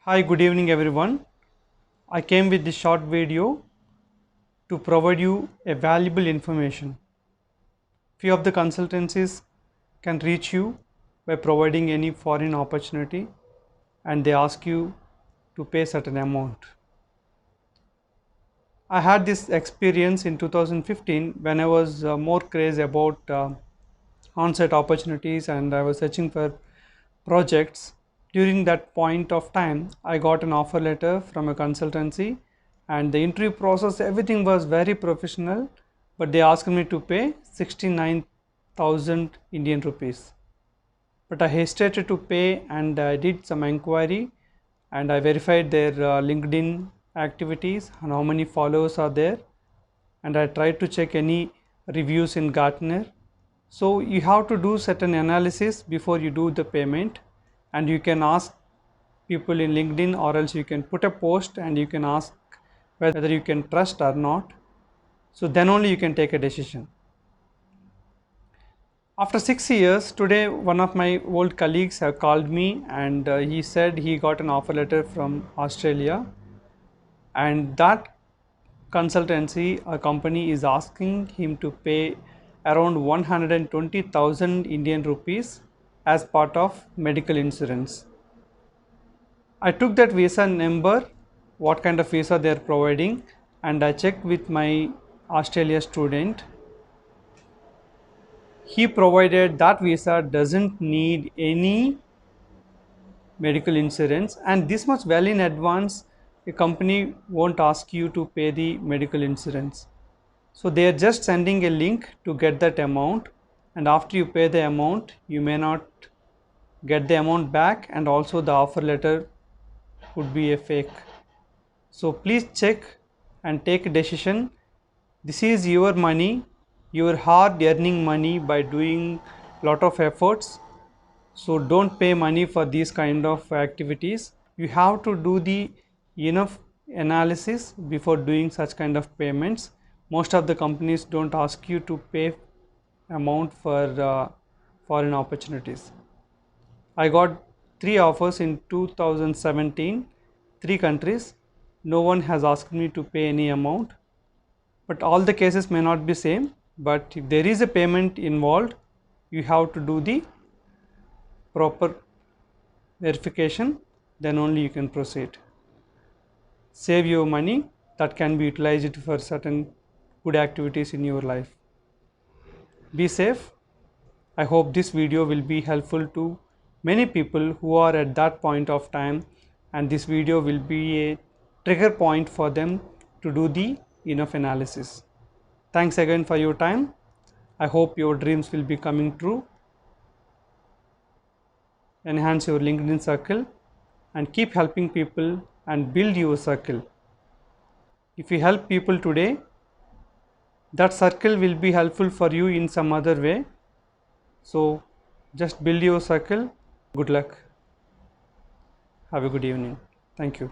Hi, good evening everyone. I came with this short video to provide you a valuable information. Few of the consultancies can reach you by providing any foreign opportunity and they ask you to pay certain amount. I had this experience in 2015 when I was more crazy about on-site opportunities and I was searching for projects. During that point of time, I got an offer letter from a consultancy and the interview process, everything was very professional, but they asked me to pay 69,000 Indian rupees. But I hesitated to pay and I did some inquiry and I verified their LinkedIn activities and how many followers are there, and I tried to check any reviews in Gartner. So you have to do certain analysis before you do the payment, and you can ask people in LinkedIn or else you can put a post and you can ask whether you can trust or not. So then only you can take a decision. After 6 years, today one of my old colleagues have called me and he said he got an offer letter from Australia, and that consultancy or company is asking him to pay around 120,000 Indian rupees as part of medical insurance. I took that visa number, what kind of visa they are providing, and I checked with my Australia student. He provided that visa doesn't need any medical insurance, and this much well in advance a company won't ask you to pay the medical insurance. So they are just sending a link to get that amount, and after you pay the amount you may not get the amount back, and also the offer letter could be a fake. So please check and take a decision. This is your money, your hard earning money by doing lot of efforts. So don't pay money for these kind of activities. You have to do the enough analysis before doing such kind of payments. Most of the companies don't ask you to pay amount for foreign opportunities. I got 3 offers in 2017, 3 countries. No one has asked me to pay any amount, but all the cases may not be same. But if there is a payment involved, you have to do the proper verification, then only you can proceed. Save your money that can be utilized for certain good activities in your life. Be safe. I hope this video will be helpful to many people who are at that point of time, and this video will be a trigger point for them to do the enough analysis. Thanks again for your time. I hope your dreams will be coming true. Enhance your LinkedIn circle and keep helping people and build your circle. If you help people today, that circle will be helpful for you in some other way. So just build your circle. Good luck. Have a good evening. Thank you.